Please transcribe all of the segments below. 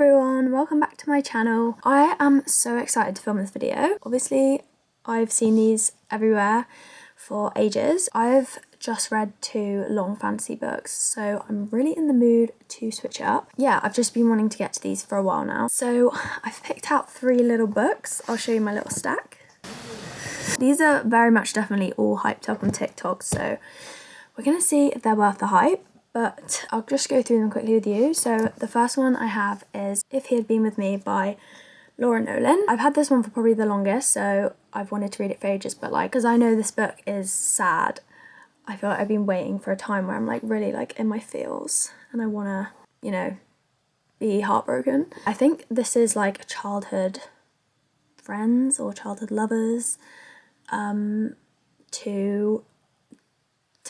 everyone, welcome back to my channel. I am so excited to film this video. Obviously, I've seen these everywhere for ages. I've just read 2 long fantasy books, so I'm really in the mood to switch it up. Yeah, I've just been wanting to get to these for a while now. So I've picked out 3 little books. I'll show you my little stack. These are very much definitely all hyped up on TikTok, so we're gonna see if they're worth the hype. But I'll just go through them quickly with you. So the first one I have is If He Had Been With Me by Laura Nolan. I've had this one for probably the longest, so I've wanted to read it for ages, but like, because I know this book is sad, I feel like I've been waiting for a time where I'm like really like in my feels and I wanna, you know, be heartbroken. I think this is like childhood friends or childhood lovers to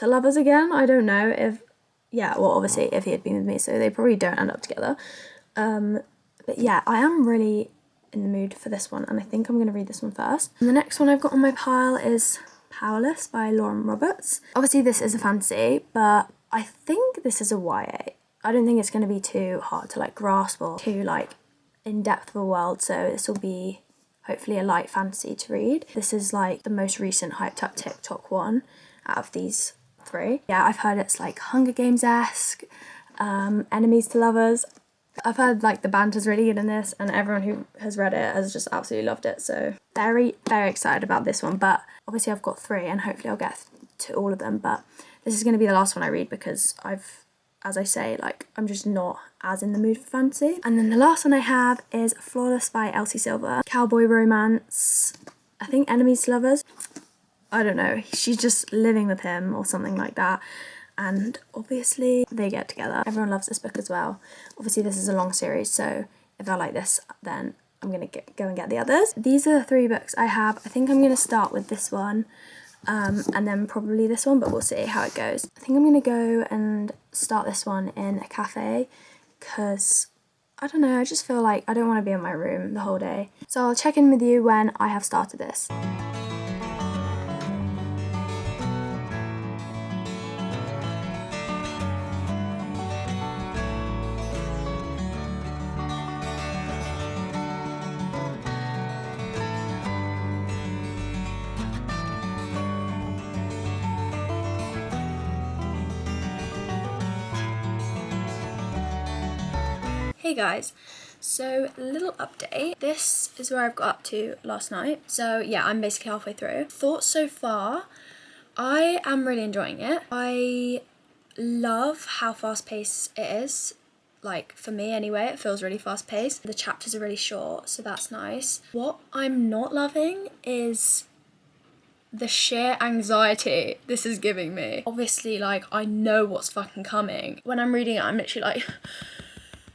lovers again. I don't know if, yeah, well obviously If He Had Been With Me, so they probably don't end up together. But yeah, I am really in the mood for this one and I think I'm going to read this one first. And the next one I've got on my pile is Powerless by Lauren Roberts. Obviously this is a fantasy, but I think this is a YA. I don't think it's going to be too hard to like grasp or too like in depth of a world, so this will be hopefully a light fantasy to read. This is like the most recent hyped up TikTok one out of these 3. Yeah, I've heard it's like Hunger Games-esque, enemies to lovers. I've heard like the banter's really good in this and everyone who has read it has just absolutely loved it, so very excited about this one. But obviously I've got 3 and hopefully I'll get to all of them, but this is going to be the last one I read because as I say, like I'm just not as in the mood for fantasy. And then the last one I have is Flawless by Elsie Silver. Cowboy romance, I think enemies to lovers. I don't know, she's just living with him or something like that, and obviously they get together. Everyone loves this book as well. Obviously this is a long series, so if I like this then I'm gonna go and get the others. These are the 3 books I have. I think I'm gonna start with this one and then probably this one, but we'll see how it goes. I think I'm gonna go and start this one in a cafe because I don't know, I just feel like I don't want to be in my room the whole day. So I'll check in with you when I have started this. Hey guys, so little update. This is where I've got up to last night. So yeah, I'm basically halfway through. Thoughts so far, I am really enjoying it. I love how fast paced it is. Like for me anyway, it feels really fast paced. The chapters are really short, so that's nice. What I'm not loving is the sheer anxiety this is giving me. Obviously, like I know what's fucking coming. When I'm reading it, I'm literally like,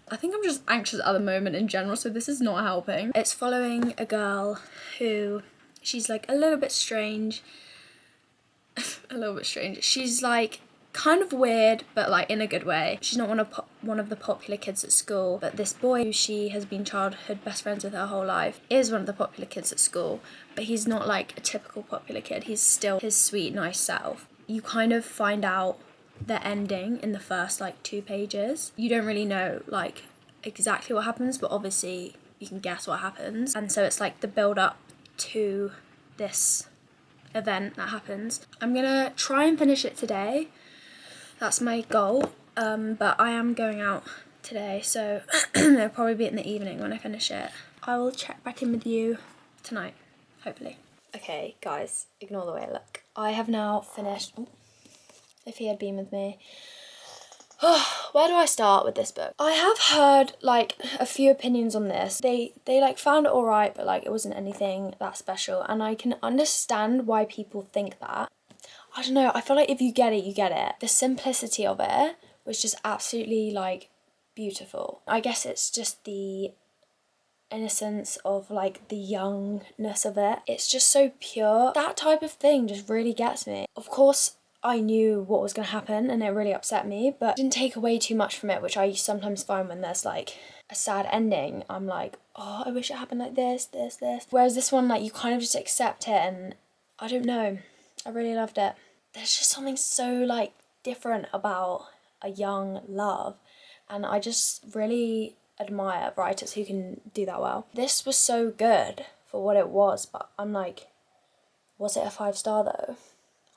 I think I'm just anxious at the moment in general, so this is not helping. It's following a girl who, she's like a little bit strange. A little bit strange. She's like kind of weird, but like in a good way. She's not one of the popular kids at school, but this boy who she has been childhood best friends with her whole life is one of the popular kids at school, but he's not like a typical popular kid. He's still his sweet, nice self. You kind of find out the ending in the first like 2 pages. You don't really know like exactly what happens, but obviously you can guess what happens, and so it's like the build up to this event that happens. I'm gonna try and finish it today, that's my goal, but I am going out today, so it'll probably be in the evening when I finish it. I will check back in with you tonight, hopefully. Okay guys, ignore the way I look. I have now finished If He Had Been With Me. Where do I start with this book? I have heard like a few opinions on this. They like found it alright, but like it wasn't anything that special, and I can understand why people think that. I don't know, I feel like if you get it, you get it. The simplicity of it was just absolutely like beautiful. I guess it's just the innocence of like the youngness of it. It's just so pure. That type of thing just really gets me. Of course I knew what was going to happen and it really upset me, but it didn't take away too much from it, which I sometimes find when there's like a sad ending. I'm like, oh, I wish it happened like this. Whereas this one, like you kind of just accept it, and I don't know, I really loved it. There's just something so like different about a young love, and I just really admire writers who can do that well. This was so good for what it was, but I'm like, was it a 5-star though?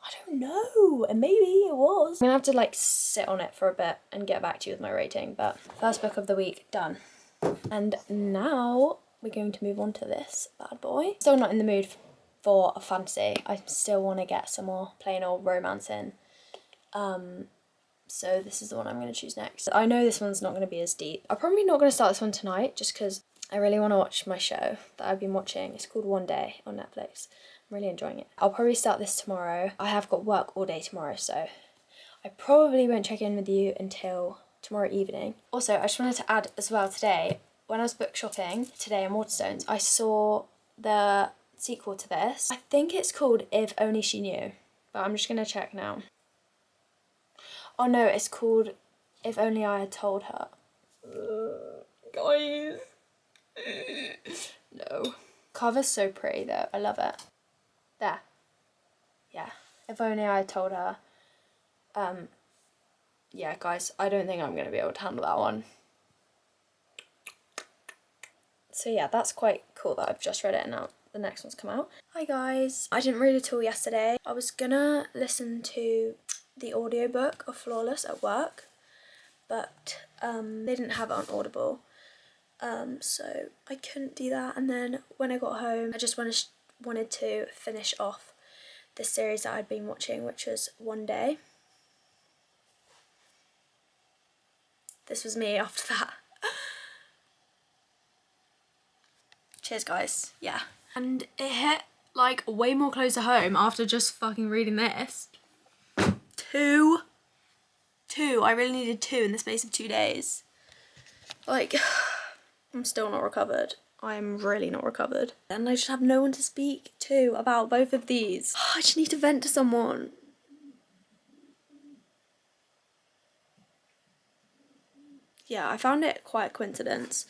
I don't know, and maybe it was. I'm gonna have to like sit on it for a bit and get back to you with my rating, but first book of the week done. And now we're going to move on to this bad boy. Still not in the mood for a fantasy. I still want to get some more plain old romance in. So this is the one I'm going to choose next. I know this one's not going to be as deep. I'm probably not going to start this one tonight just because I really want to watch my show that I've been watching. It's called One Day on Netflix. I'm really enjoying it. I'll probably start this tomorrow. I have got work all day tomorrow, so I probably won't check in with you until tomorrow evening. Also, I just wanted to add as well today, when I was book shopping today in Waterstones, I saw the sequel to this. I think it's called If Only She Knew, but I'm just going to check now. Oh no, it's called If Only I Had Told Her. Guys. No. Cover's so pretty though. I love it. There. Yeah. If Only I Had Told Her. Yeah, guys, I don't think I'm going to be able to handle that one. So yeah, that's quite cool that I've just read it and now the next one's come out. Hi guys. I didn't read it all yesterday. I was gonna listen to the audiobook of Powerless at work, but they didn't have it on Audible, so I couldn't do that. And then when I got home, I just wanted to finish off the series that I'd been watching, which was One Day. This was me after that. Cheers guys, yeah. And it hit like way more close to home after just fucking reading this. Two. I really needed 2 in the space of 2 days. Like, I'm still not recovered. I'm really not recovered. And I just have no one to speak to about both of these. I just need to vent to someone. Yeah, I found it quite a coincidence.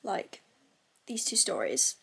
Like, these 2 stories.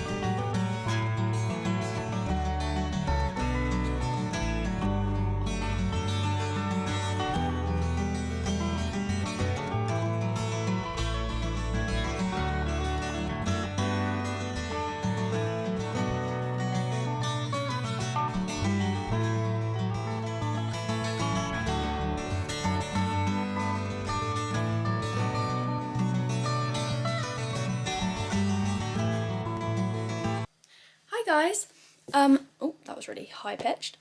Hi guys. Oh, that was really high pitched.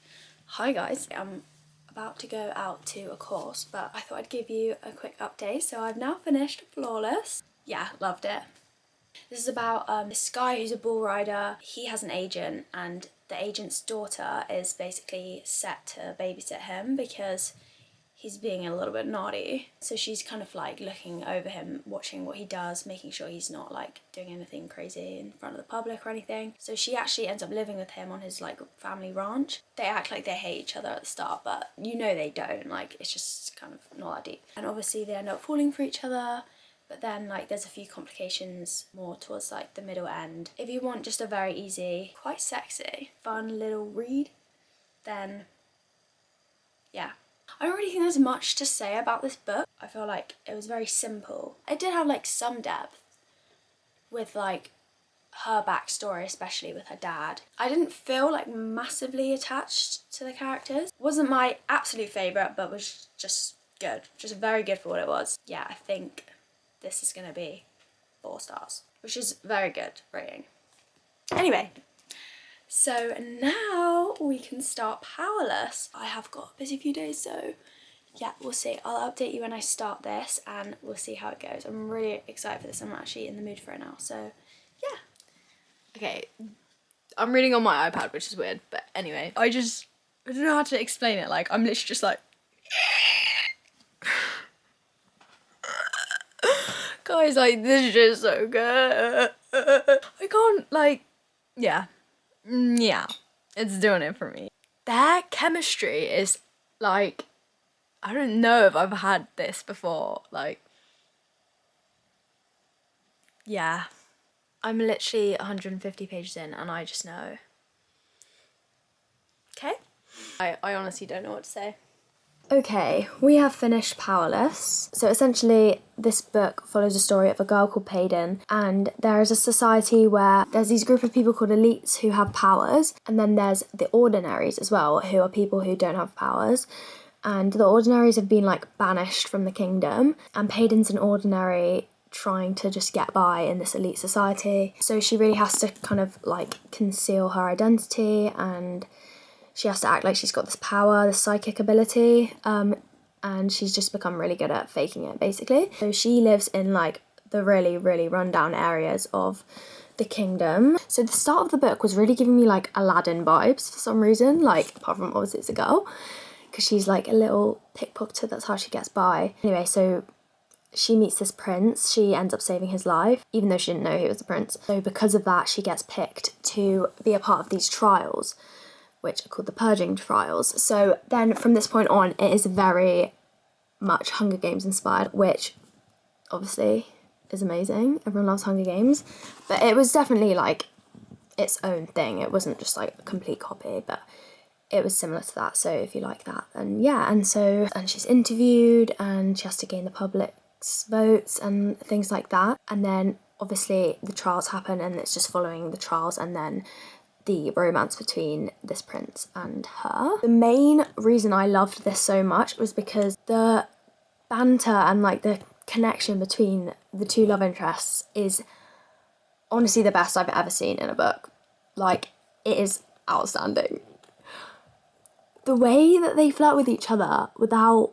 Hi guys. I'm about to go out to a course, but I thought I'd give you a quick update. So I've now finished Powerless. Yeah, loved it. This is about this guy who's a bull rider. He has an agent, and the agent's daughter is basically set to babysit him because he's being a little bit naughty. So she's kind of like looking over him, watching what he does, making sure he's not like doing anything crazy in front of the public or anything. So she actually ends up living with him on his like family ranch. They act like they hate each other at the start, but you know they don't. Like, it's just kind of not that deep. And obviously they end up falling for each other, but then like there's a few complications more towards like the middle end. If you want just a very easy, quite sexy, fun little read, then yeah. I don't really think there's much to say about this book. I feel like it was very simple. It did have like some depth with like her backstory, especially with her dad. I didn't feel like massively attached to the characters. Wasn't my absolute favourite, but was just good. Just very good for what it was. Yeah, I think this is gonna be 4 stars, which is very good rating. Anyway, so now we can start Powerless. I have got a busy few days, so yeah, we'll see. I'll update you when I start this and we'll see how it goes. I'm really excited for this. I'm actually in the mood for it now, so yeah. Okay, I'm reading on my iPad, which is weird, but anyway. I don't know how to explain it. Like, I'm literally just like... Guys, like, this is just so good. I can't, like... Yeah. Yeah, it's doing it for me. Their chemistry is like, I don't know if I've had this before. Like, yeah, I'm literally 150 pages in and I just know. Okay, I honestly don't know what to say. Okay, we have finished Powerless. So essentially this book follows a story of a girl called Payden, and there is a society where there's these group of people called elites who have powers, and then there's the ordinaries as well, who are people who don't have powers. And the ordinaries have been like banished from the kingdom, and Payden's an ordinary trying to just get by in this elite society. So she really has to kind of like conceal her identity, and she has to act like she's got this power, this psychic ability, and she's just become really good at faking it, basically. So she lives in like the really, really rundown areas of the kingdom. So the start of the book was really giving me like Aladdin vibes for some reason, like apart from obviously it's a girl, because she's like a little pickpocketer, that's how she gets by. Anyway, so she meets this prince, she ends up saving his life, even though she didn't know he was a prince. So because of that, she gets picked to be a part of these trials, which are called the Purging Trials. So then from this point on, it is very much Hunger Games inspired, which obviously is amazing. Everyone loves Hunger Games. But it was definitely like its own thing. It wasn't just like a complete copy, but it was similar to that. So if you like that, then yeah. And she's interviewed and she has to gain the public's votes and things like that. And then obviously the trials happen and it's just following the trials and then the romance between this prince and her. The main reason I loved this so much was because the banter and like the connection between the two love interests is honestly the best I've ever seen in a book. Like, it is outstanding. The way that they flirt with each other without...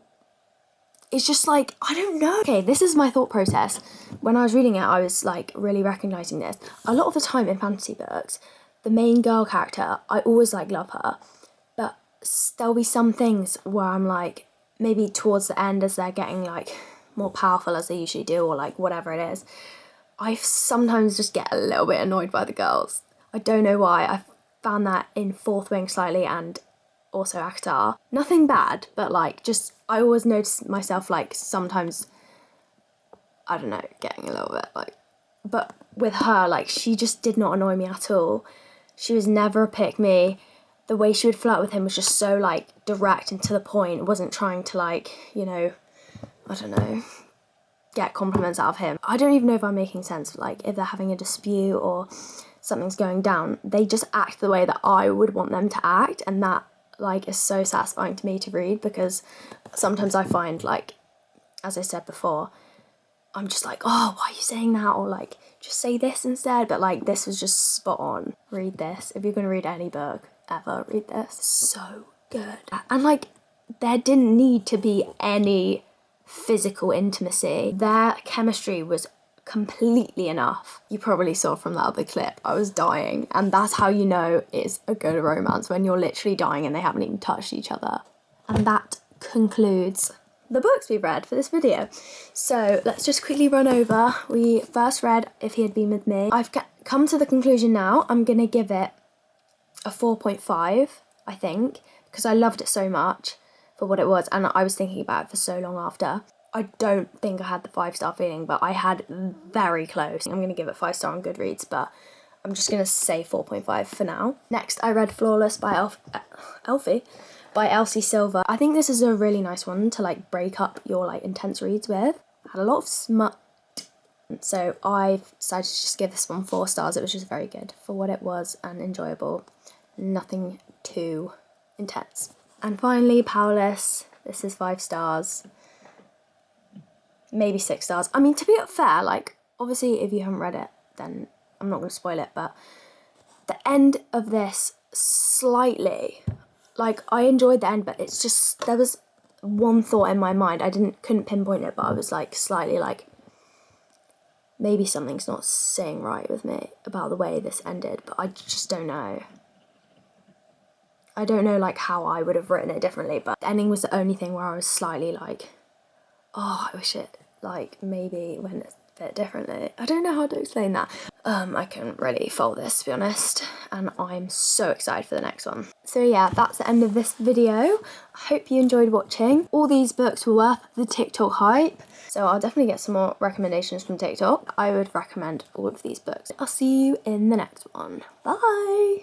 It's just like, I don't know. Okay, this is my thought process. When I was reading it, I was like really recognising this. A lot of the time in fantasy books, the main girl character, I always like love her, but there'll be some things where I'm like, maybe towards the end as they're getting like more powerful as they usually do, or like whatever it is, I sometimes just get a little bit annoyed by the girls. I don't know why. I found that in Fourth Wing slightly, and also Akhtar. Nothing bad, but like just, I always notice myself like sometimes, I don't know, getting a little bit like, but with her, like she just did not annoy me at all. She was never a pick me. The way she would flirt with him was just so like direct and to the point. It wasn't trying to like, you know, I don't know, get compliments out of him. I don't even know if I'm making sense. Like if they're having a dispute or something's going down, they just act the way that I would want them to act, and that like is so satisfying to me to read, because sometimes I find like, as I said before, I'm just like, oh, why are you saying that? Or like, just say this instead. But like, this was just spot on. Read this. If you're going to read any book ever, read this. So good. And like, there didn't need to be any physical intimacy. Their chemistry was completely enough. You probably saw from that other clip, I was dying. And that's how you know it's a good romance, when you're literally dying and they haven't even touched each other. And that concludes the books we've read for this video. So let's just quickly run over. We first read If He Had Been With Me. I've come to the conclusion now. I'm gonna give it a 4.5, I think, because I loved it so much for what it was, and I was thinking about it for so long after. I don't think I had the 5-star feeling, but I had very close. I'm gonna give it 5-star on Goodreads, but I'm just gonna say 4.5 for now. Next, I read Flawless by Elfie. By Elsie Silver. I think this is a really nice one to like break up your like intense reads with. Had a lot of smut, so I've decided to just give this one 4 stars. It was just very good for what it was and enjoyable. Nothing too intense. And finally, Powerless. This is 5 stars. Maybe 6 stars. I mean, to be fair, like obviously if you haven't read it, then I'm not going to spoil it, but the end of this slightly, like, I enjoyed the end, but it's just, there was one thought in my mind. I couldn't pinpoint it, but I was like slightly like, maybe something's not sitting right with me about the way this ended, but I just don't know. I don't know like how I would have written it differently, but the ending was the only thing where I was slightly like, oh, I wish it like maybe went a bit differently. I don't know how to explain that. I couldn't really follow this, to be honest, and I'm so excited for the next one. So yeah, that's the end of this video. I hope you enjoyed watching. All these books were worth the TikTok hype, so I'll definitely get some more recommendations from TikTok. I would recommend all of these books. I'll see you in the next one. Bye!